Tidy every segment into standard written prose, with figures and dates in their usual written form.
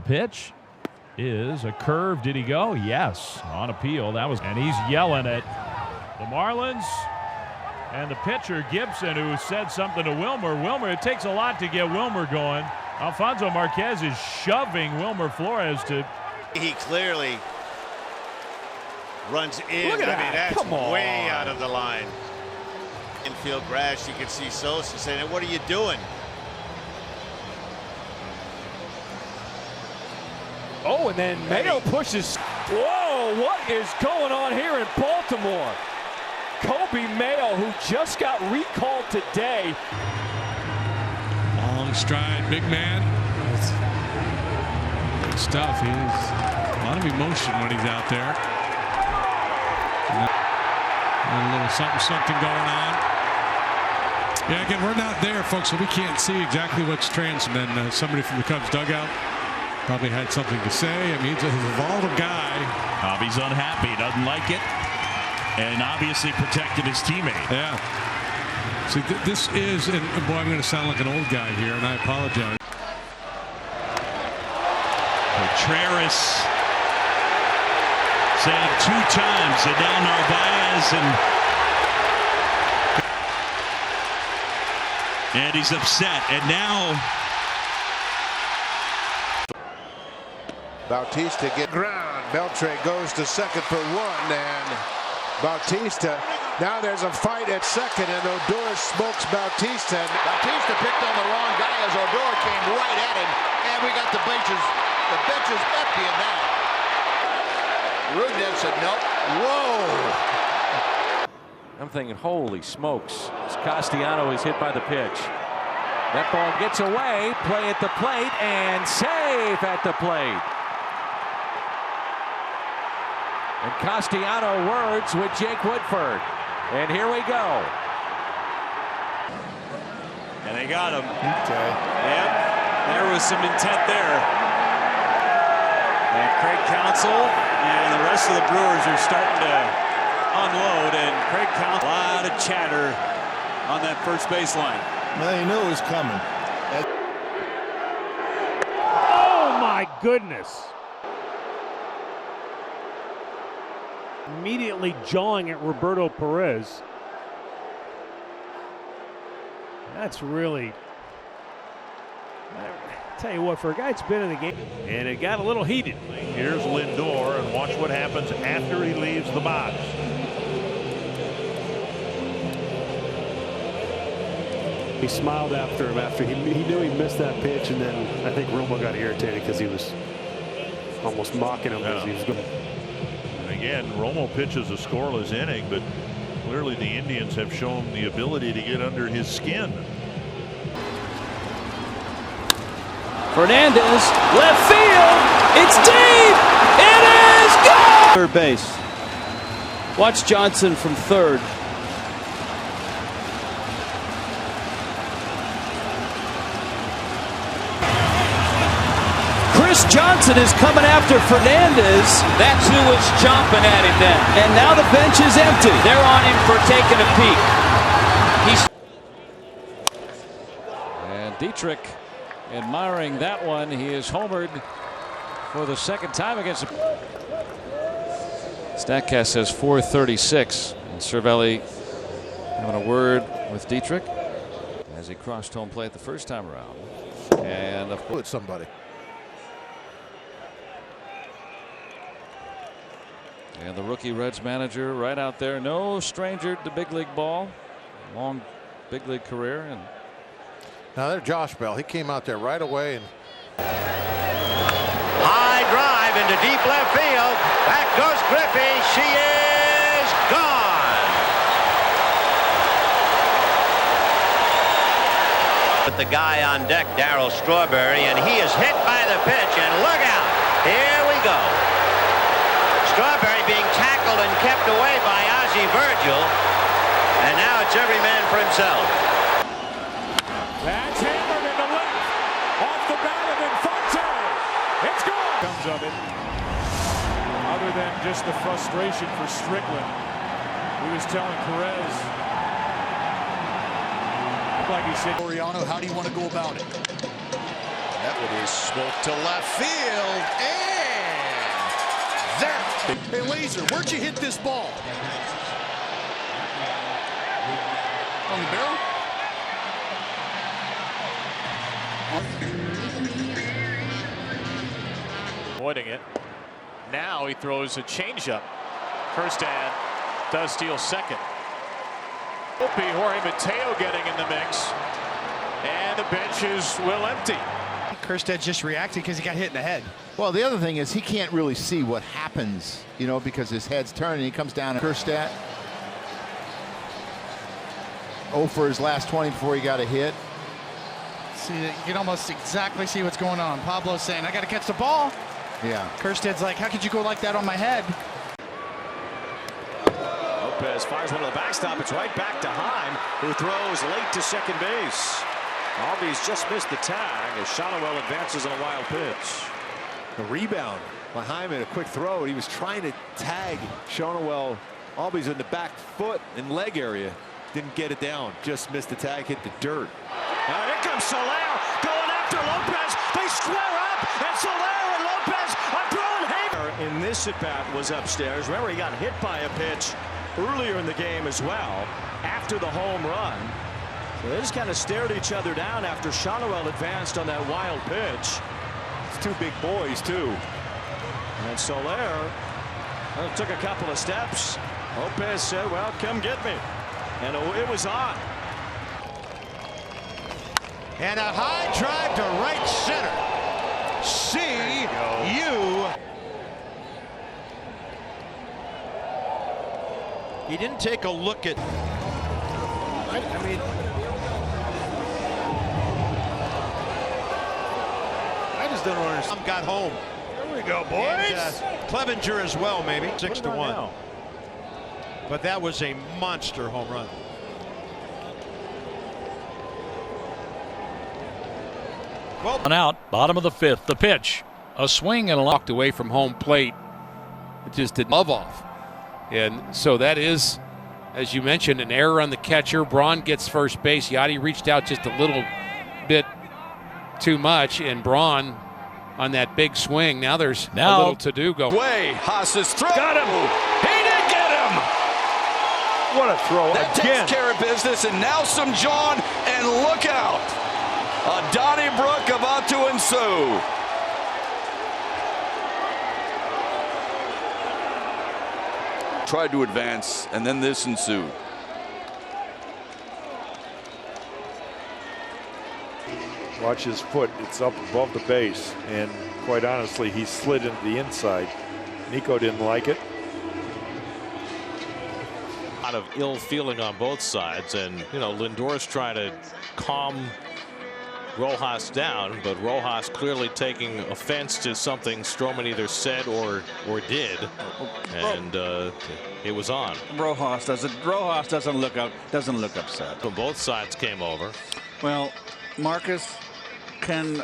pitch is a curve. Did he go? Yes, on appeal. That was, and he's yelling at the Marlins and the pitcher Gibson, who said something to Wilmer. Wilmer, it takes a lot to get Wilmer going. Alfonso Marquez is shoving Wilmer Flores to. He clearly runs in. Look at that. I mean, that's Come on. way out of the line. Infield grass. You can see Sosa saying, "What are you doing?" Oh, and then Mayo pushes. Whoa, what is going on here in Baltimore? Kobe Mayo, who just got recalled today. Long stride, big man. Good stuff. He has a lot of emotion when he's out there. A little something going on. Yeah, again, we're not there, folks, so we can't see exactly what's transmitting. Somebody from the Cubs dugout probably had something to say. I mean, he's a volatile guy. Bobby's unhappy, doesn't like it, and obviously protected his teammate. Yeah. See, this is, and boy, I'm going to sound like an old guy here, and I apologize. Contreras saved 2 times. And now Narvaez and he's upset. And now Bautista get ground. Beltre goes to second for 1, and Bautista. Now there's a fight at second, and Odor smokes Bautista. Bautista picked on the wrong guy as Odor came right at him, and we got the bench is empty in that. Rudnev said nope. Whoa! I'm thinking, holy smokes. Castellanos is hit by the pitch. That ball gets away, play at the plate, and safe at the plate. And Castellano words with Jake Woodford. And here we go. and they got him. Okay. Yep, there was some intent there. And Craig Counsell and the rest of the Brewers are starting to unload, and Craig Counsell, a lot of chatter on that first base line. Well, he knew it was coming. Oh my goodness. Immediately jawing at Roberto Perez. That's really, I tell you what, for a guy that's been in the game, and it got a little heated. Here's Lindor, and watch what happens after he leaves the box. He smiled after him after he knew he missed that pitch, and then I think Romo got irritated because he was almost mocking him as he was going. And again, Romo pitches a scoreless inning, but clearly the Indians have shown the ability to get under his skin. Fernandez, left field, it's deep, it is good! Third base. Watch Johnson from third. Chris Johnson is coming after Fernandez. That's who was chomping at him then. And now the bench is empty. They're on him for taking a peek. And Dietrich admiring that one. He is homered for the second time against the... Statcast says 436. And Cervelli having a word with Dietrich as he crossed home plate the first time around. And of course somebody. And the rookie Reds manager right out there. No stranger to big league ball. Long big league career. And now there's Josh Bell. He came out there right away. And high drive into deep left field. Back goes Griffey. She is gone. With the guy on deck, Darryl Strawberry, and he is hit by the pitch. And look out. Here we go. Strawberry being tackled and kept away by Ozzie Virgil. And now it's every man for himself. that's hammered into left. Off the bat of Infante. It's gone. Comes of it. Other than just the frustration for Strickland. He was telling Perez. Like he said, Oriano, how do you want to go about it? That one is smoked to left field, and there. Hey, Laser, where'd you hit this ball? On the barrel? Avoiding it. Now he throws a changeup. Kirstad does steal second. Opie, Jorge Mateo getting in the mix. And the benches will empty. Kirstad just reacted because he got hit in the head. Well, the other thing is he can't really see what happens, you know, because his head's turning. He comes down. Kirstad 0 for his last 20 before he got a hit. See, you can almost exactly see what's going on. Pablo's saying, I got to catch the ball. Yeah. Kirstad's like, how could you go like that on my head? Lopez fires one to the backstop. It's right back to Heim, who throws late to second base. Albies just missed the tag as Shonowell advances on a wild pitch. The rebound by Heim and a quick throw. He was trying to tag Shonowell. Albies in the back foot and leg area. Didn't get it down. Just missed the tag, hit the dirt. Now here comes Soler going after Lopez. They square up, and Soler and Lopez are throwing haymakers. In this at-bat was upstairs. Remember, he got hit by a pitch earlier in the game as well, after the home run. So they just kind of stared each other down after Shonowell advanced on that wild pitch. It's two big boys, too. And Soler took a couple of steps. Lopez said, well, come get me. And it was on. And a high drive to right center. See you. He didn't take a look at. I mean, I just don't understand. Got home. There we go, boys. And, Clevenger as well, maybe 6-1. But that was a monster home run. Well, on out, bottom of the fifth, the pitch. A swing and a walked away from home plate. It just didn't love off. And so that is, as you mentioned, an error on the catcher. Braun gets first base. Yachty reached out just a little bit too much, and Braun on that big swing. Now there's a little to do going. Way, Haas's throw. Got him. He did get him. What a throw That again. takes care of business, and now some John, and look out. A Donnybrook about to ensue. Tried to advance, and then this ensued. Watch his foot. It's up above the base. And quite honestly, he slid into the inside. Nico didn't like it. A lot of ill feeling on both sides. And, you know, Lindor's trying to calm Rojas down, but Rojas clearly taking offense to something Stroman either said or did, and it was on. Rojas doesn't look upset. From both sides came over. Well, Marcus can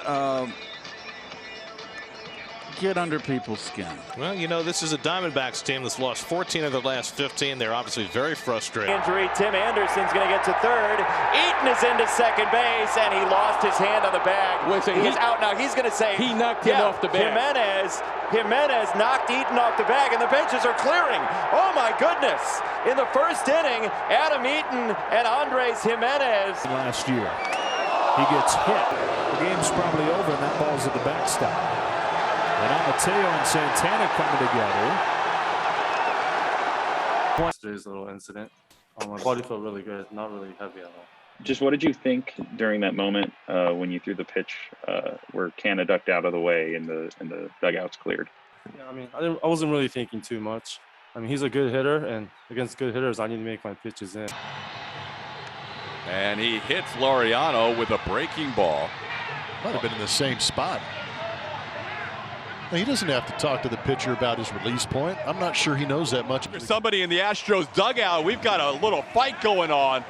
get under people's skin. Well, you know, this is a Diamondbacks team that's lost 14 of their last 15. They're obviously very frustrated. Injury, Tim Anderson's going to get to third. Eaton is into second base, and he lost his hand on the bag. He's out now. He's going to say he knocked him off the bag. Jimenez knocked Eaton off the bag, and the benches are clearing. Oh my goodness! In the first inning, Adam Eaton and Andres Jimenez. Last year, he gets hit. The game's probably over, and that ball's at the backstop. And now Mateo and Santana coming together. Today's little incident. My body felt really good, not really heavy at all. Just what did you think during that moment when you threw the pitch where Canna ducked out of the way and the dugouts cleared? Yeah, I mean, I wasn't really thinking too much. I mean, he's a good hitter, and against good hitters, I need to make my pitches in. And he hits Laureano with a breaking ball. Might have been in the same spot. He doesn't have to talk to the pitcher about his release point. I'm not sure he knows that much. There's somebody in the Astros dugout. We've got a little fight going on.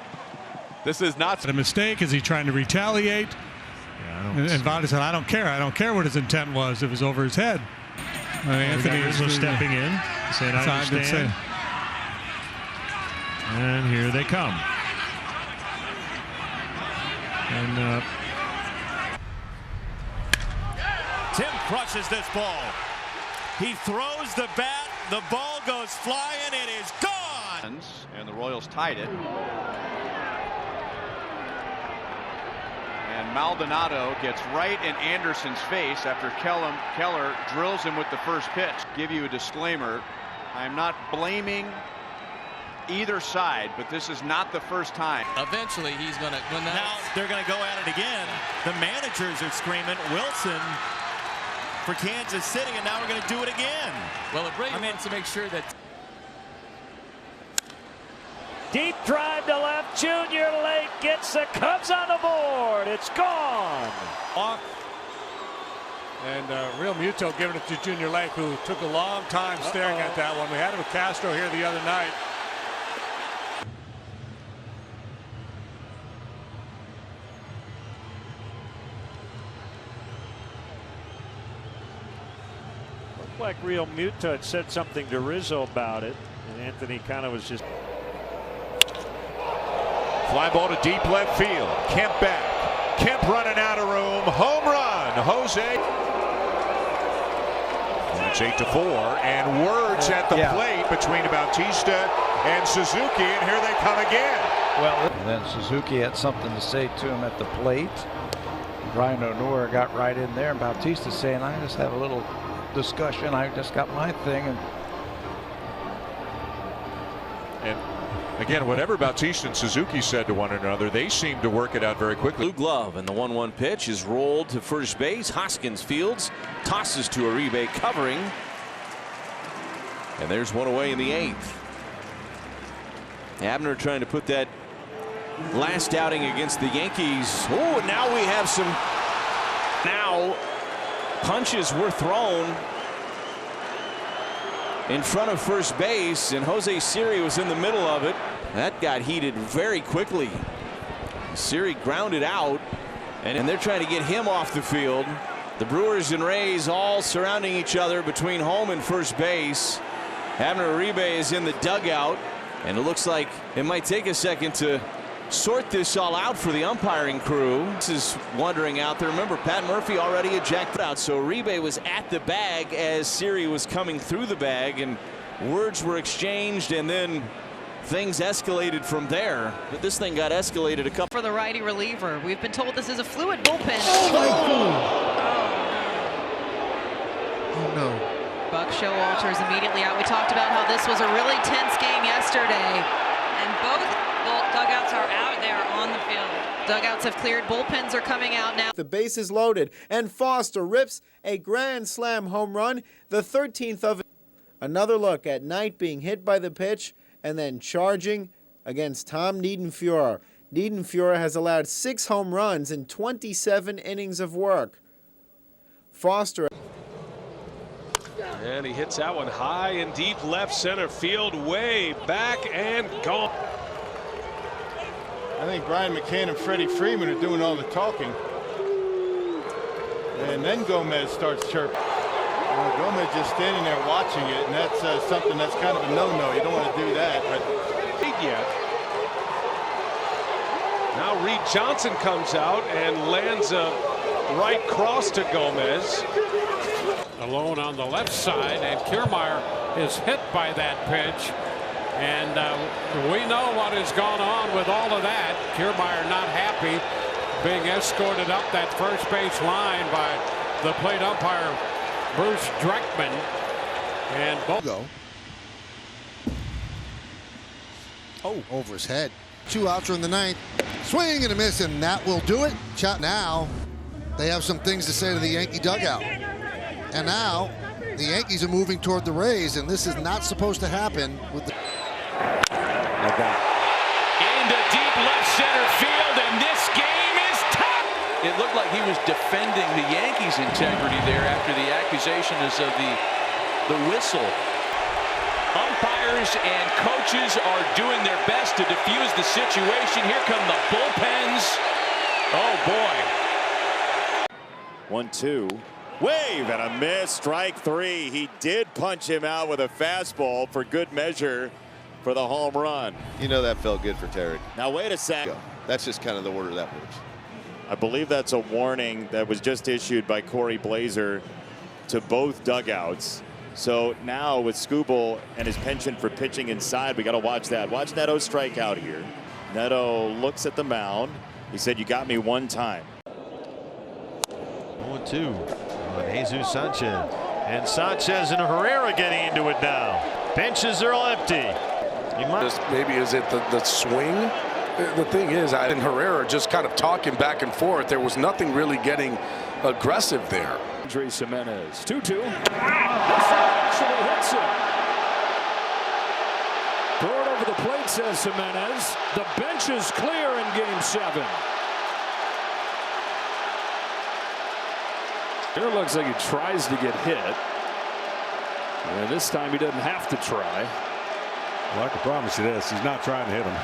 This is not a mistake. Is he trying to retaliate? Yeah, and Votto said, I don't care. I don't care what his intent was. It was over his head. Anthony is stepping in, saying, I understand. And here they come. And Tim crushes this ball. He throws the bat. The ball goes flying. It is gone. And the Royals tied it. And Maldonado gets right in Anderson's face after Keller drills him with the first pitch. Give you a disclaimer. I'm not blaming either side, but this is not the first time. Eventually, he's going to. Now they're going to go at it again. The managers are screaming, Wilson for Kansas City, and now we're going to do it again. Well, Brady wants to make sure that. Deep drive to left. Junior Lake gets the Cubs on the board. It's gone. And Real Muto giving it to Junior Lake, who took a long time staring at that one. We had it with Castro here the other night. Looked like Real Muto had said something to Rizzo about it, and Anthony kind of was just. Fly ball to deep left field. Kemp back. Kemp running out of room. Home run. Jose. And it's 8-4. And words at the plate between Bautista and Suzuki. And here they come again. Well, and then Suzuki had something to say to him at the plate. Brian O'Nora got right in there. And Bautista saying, I just had a little discussion. I just got my thing. And again, whatever Bautista and Suzuki said to one another, they seemed to work it out very quickly. Blue glove, and the 1-1 pitch is rolled to first base. Hoskins fields, tosses to Uribe, covering. And there's one away in the 8th. Abner trying to put that last outing against the Yankees. Oh, now we have some. Now punches were thrown in front of first base, and Jose Siri was in the middle of it. That got heated very quickly. Siri grounded out, and they're trying to get him off the field. The Brewers and Rays all surrounding each other between home and first base. Abner Uribe is in the dugout, and it looks like it might take a second to sort this all out for the umpiring crew. This is wandering out there. Remember, Pat Murphy already ejected out, so Uribe was at the bag as Siri was coming through the bag, and words were exchanged, and then things escalated from there. But this thing got escalated a couple. For the righty reliever, we've been told this is a fluid bullpen. Oh no. Buck Showalter's immediately out. We talked about how this was a really tense game yesterday, and both dugouts are out there on the field. Dugouts have cleared. Bullpens are coming out now. The base is loaded, and Foster rips a grand slam home run, the 13th of it. Another look at Knight being hit by the pitch and then charging against Tom Niedenfuer. Niedenfuer has allowed 6 home runs in 27 innings of work. Foster. And he hits that one high and deep left center field, way back and gone. I think Brian McCann and Freddie Freeman are doing all the talking. And then Gomez starts chirping. Gomez just standing there watching it, and that's something that's kind of a no-no. You don't want to do that. But yet. Now Reed Johnson comes out and lands a right cross to Gomez. Alone on the left side, and Kiermaier is hit by that pitch. And we know what has gone on with all of that. Kiermaier not happy, being escorted up that first base line by the plate umpire Bruce Dreckman. And go. Oh, over his head. 2 outs are in the 9th. Swing and a miss, and that will do it. Now they have some things to say to the Yankee dugout. And now the Yankees are moving toward the Rays, and this is not supposed to happen with the. Like that. Into deep left center field, and this game is tough. It looked like he was defending the Yankees' integrity there after the accusations of the whistle. Umpires and coaches are doing their best to defuse the situation. Here come the bullpens. Oh boy. 1-2. Wave and a miss. Strike 3. He did punch him out with a fastball for good measure for the home run. You know that felt good for Terry. Now wait a second. That's just kind of the order that moves. I believe that's a warning that was just issued by Corey Blazer to both dugouts. So now with Skubal and his penchant for pitching inside, we got to watch that. Watch Neto strike out here. Neto looks at the mound. He said, "You got me one time." 0-2 on Jesus Sanchez. And Sanchez and Herrera getting into it now. Benches are all empty. Maybe is it the swing? The thing is, and Herrera just kind of talking back and forth. There was nothing really getting aggressive there. Andres Jimenez, 2-2. This actually hits him. Throw it over the plate, says Jimenez. The bench is clear in Game 7. It looks like he tries to get hit. And this time he doesn't have to try. Well, I can promise you this, he's not trying to hit him.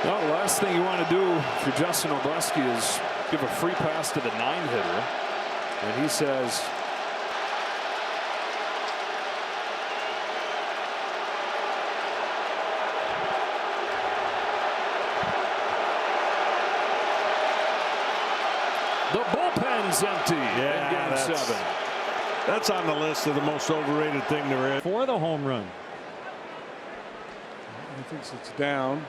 Well, the last thing you want to do for Justin Obleski is give a free pass to the 9-hitter. And he says, the bullpen's empty in Game 7. That's on the list of the most overrated thing there is. For the home run. He thinks it's down.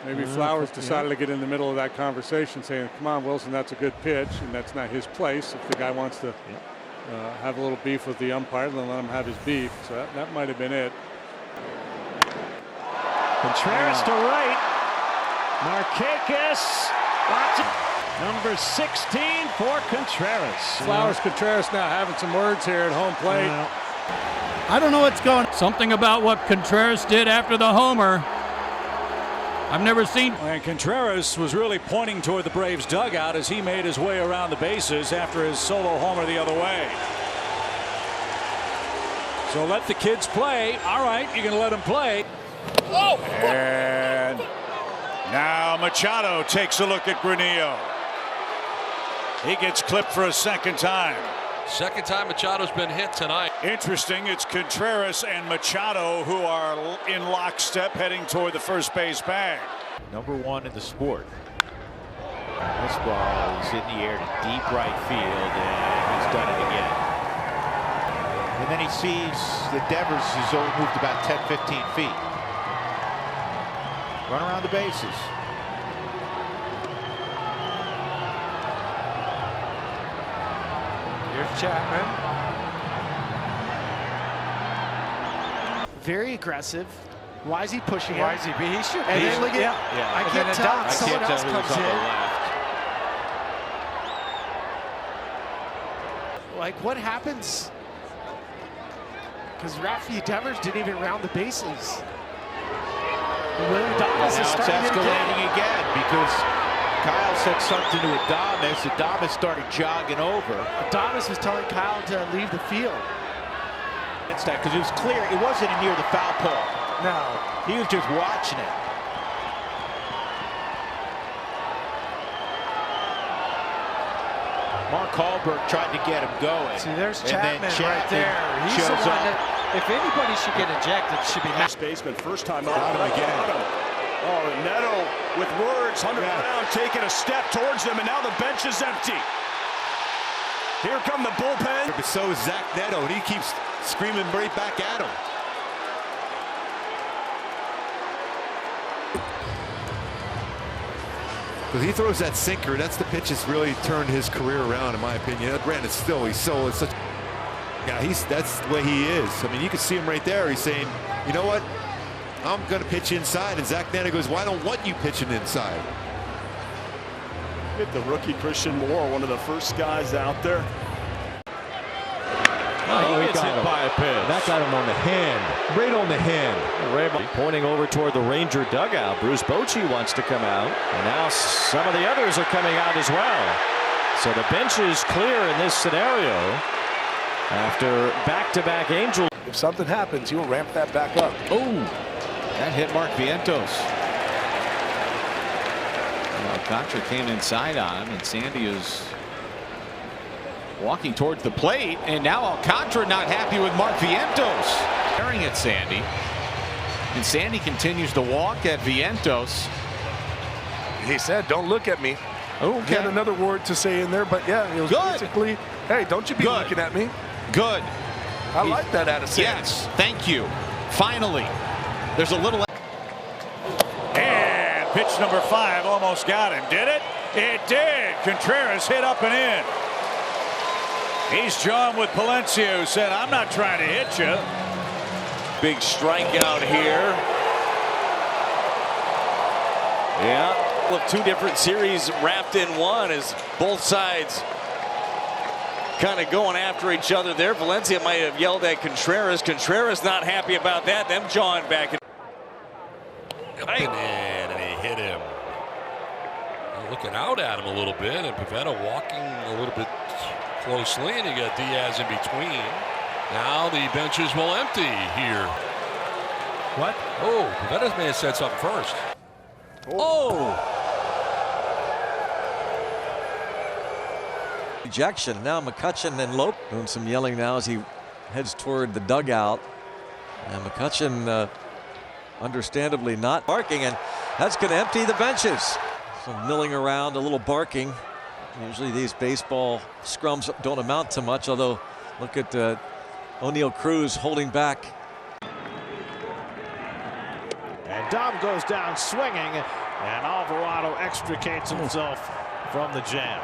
Maybe Flowers decided to get in the middle of that conversation, saying, "Come on, Wilson, that's a good pitch," and that's not his place. If the guy wants to have a little beef with the umpire, then let him have his beef. So that might have been it. Contreras to right. Markakis. Number 16 for Contreras. Contreras now having some words here at home plate. I don't know what's going on. Something about what Contreras did after the homer. I've never seen. And Contreras was really pointing toward the Braves dugout as he made his way around the bases after his solo homer the other way. So let the kids play. All right, you can let them play. Oh! And now Machado takes a look at Granillo. He gets clipped for a second time. Second time Machado's been hit tonight. Interesting, it's Contreras and Machado who are in lockstep heading toward the first base bag. #1 in the sport. And this ball is in the air to deep right field, and he's done it again. And then he sees that Devers has only moved about 10-15 feet. Run around the bases. Here's Chapman. Very aggressive. Why is he pushing him? Why is he? He should be. And then look at I can't tell. Someone else comes in. Like, what happens? Because Rafi Devers didn't even round the bases. Willie Adames is starting it's escalating again because Kyle said something to Adames. Adames started jogging over. Adames was telling Kyle to leave the field. It's that because it was clear it wasn't near the foul pole. No. He was just watching it. Mark Hallberg tried to get him going. See, there's Chapman right there. He's the one that, if anybody should get ejected, it should be Next baseman, first time out. Again. Oh, Neto with words, 100 ground, taking a step towards them, and now the bench is empty. Here come the bullpen. But so is Zach Neto, and he keeps screaming right back at him. Because he throws that sinker, that's the pitch that's really turned his career around, in my opinion. Granted, still, he's so such. Yeah, that's the way he is. I mean, you can see him right there. He's saying, you know what? I'm going to pitch inside. And Zach Neto goes, well, I don't want you pitching inside. Hit the rookie Christian Moore, one of the first guys out there. Oh, he gets hit by a pitch. That got him on the hand, right on the hand. Ray pointing over toward the Ranger dugout. Bruce Bochy wants to come out, and now some of the others are coming out as well. So the bench is clear in this scenario after back-to-back Angels. If something happens, you'll ramp that back up. Oh, that hit Mark Vientos. Alcantara came inside on him, and Sandy is walking towards the plate, and now Alcantara not happy with Mark Vientos. Staring at Sandy, and Sandy continues to walk at Vientos. He said, "Don't look at me." Okay. He had another word to say in there, but yeah, it was basically, "Hey, don't you be looking at me." Good. I like that out of Sandy. Yes, thank you. Finally, there's a little. And pitch number 5 almost got him. Did it? It did. Contreras hit up and in. He's John with Palencia, who said, "I'm not trying to hit you." Big strikeout here. Yeah, of 2 different series wrapped in one as both sides kind of going after each other there. Valencia might have yelled at Contreras. Contreras not happy about that. Them jawing back. Up and in, and he hit him. Looking out at him a little bit, and Pivetta walking a little bit closely, and you got Diaz in between. Now the benches will empty here. What? Oh, Pivetta may have said something first. Oh! Ejection. Now McCutchen and Lope doing some yelling now as he heads toward the dugout. And McCutchen understandably not barking, and that's going to empty the benches. Some milling around, a little barking. Usually these baseball scrums don't amount to much, although look at O'Neal Cruz holding back. And Dom goes down swinging, and Alvarado extricates himself from the jam.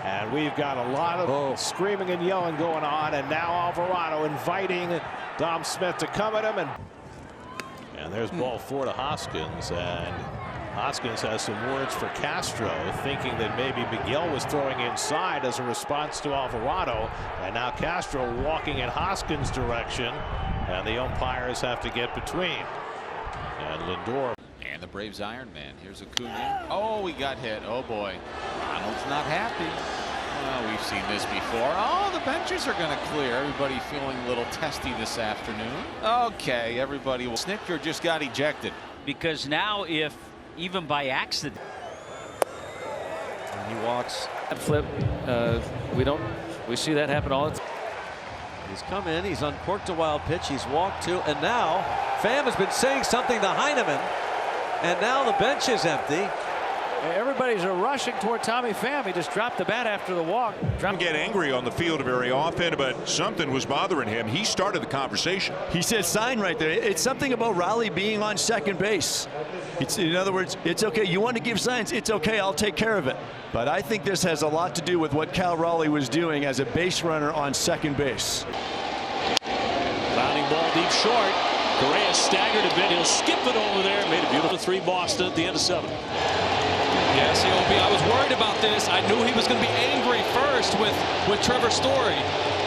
And we've got a lot of screaming and yelling going on, and now Alvarado inviting Dom Smith to come at him. And there's ball 4 to Hoskins, and Hoskins has some words for Castro, thinking that maybe Miguel was throwing inside as a response to Alvarado, and now Castro walking in Hoskins' direction, and the umpires have to get between. And Lindor. And the Braves Iron Man. Here's Acuna. Oh, he got hit. Oh boy. Ronald's not happy. Well, we've seen this before. Oh, the benches are going to clear. Everybody feeling a little testy this afternoon. Okay, everybody will. Snitker just got ejected. Because now if even by accident and he walks flip, we see that happen all the time. He's come in, he's uncorked a wild pitch, he's walked 2, and now Pham has been saying something to Heineman, and now the bench is empty. Everybody's rushing toward Tommy Pham. He just dropped the bat after the walk. Didn't get angry on the field very often, but something was bothering him. He started the conversation. He says sign right there. It's something about Raleigh being on second base. In other words, it's okay. You want to give signs, it's okay. I'll take care of it. But I think this has a lot to do with what Cal Raleigh was doing as a base runner on second base. Bounding ball deep short. Correa staggered a bit. He'll skip it over there. Made a beautiful 3 Boston at the end of 7. Yes, I was worried about this. I knew he was going to be angry first with Trevor Story.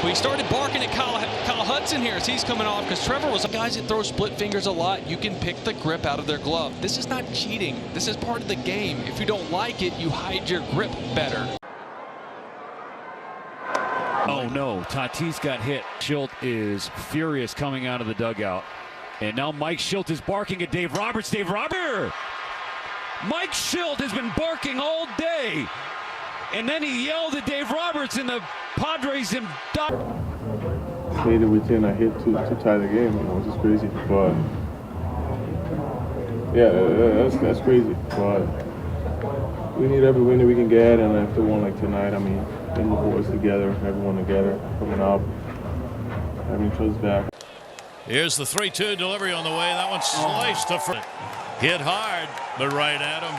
But he started barking at Kyle Hudson here as he's coming off, because Trevor was guys that throw split fingers a lot. You can pick the grip out of their glove. This is not cheating. This is part of the game. If you don't like it, you hide your grip better. Oh no, Tatis got hit. Schilt is furious coming out of the dugout. And now Mike Schilt is barking at Dave Roberts. Dave Roberts! Mike Schilt has been barking all day. And then he yelled at Dave Roberts in the Padres and Later within I hit to tie the game, which is crazy. But yeah, that's crazy. But we need every win that we can get, and after one like tonight, I mean, getting the boys together, everyone together, coming up, having each other's back. Here's the 3-2 delivery on the way. That one's sliced to front. Hit hard, but right at him.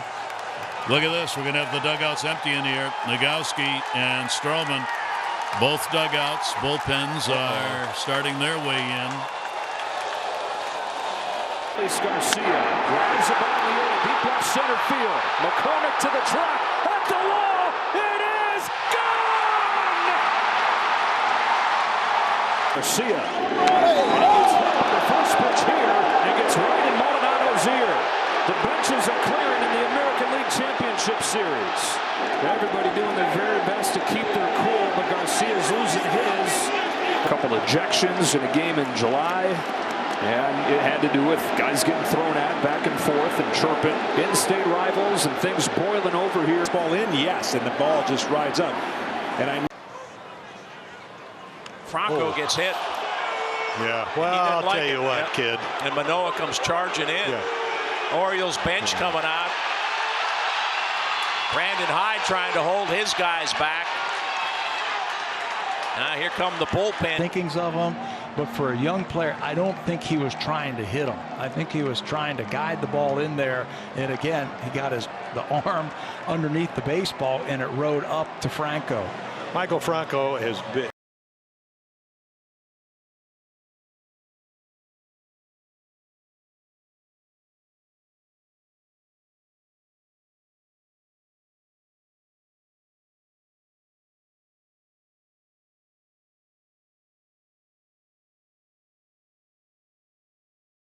Look at this. We're going to have the dugouts empty in here. Nagowski and Stroman, both dugouts, bullpens are starting their way in. Garcia drives the ball in the air, deep left center field. McCormick to the track, at the wall. It is gone! Garcia. And he gets hit by the first pitch here and gets right in Maldonado's ear. The benches are clearing in the American League Championship Series. Everybody doing their very best to keep their cool, but Garcia's losing his. A couple ejections in a game in July. And it had to do with guys getting thrown at back and forth and chirping. In-state rivals and things boiling over here. Ball in, yes, and the ball just rides up. And Franco gets hit. Yeah, well, I'll tell you what, kid. And Manoah comes charging in. Yeah. Orioles bench coming out. Brandon Hyde trying to hold his guys back. Now here come the bullpen. Thinkings of him, but for a young player, I don't think he was trying to hit him. I think he was trying to guide the ball in there, and again, he got the arm underneath the baseball, and it rode up to Franco. Michael Franco has been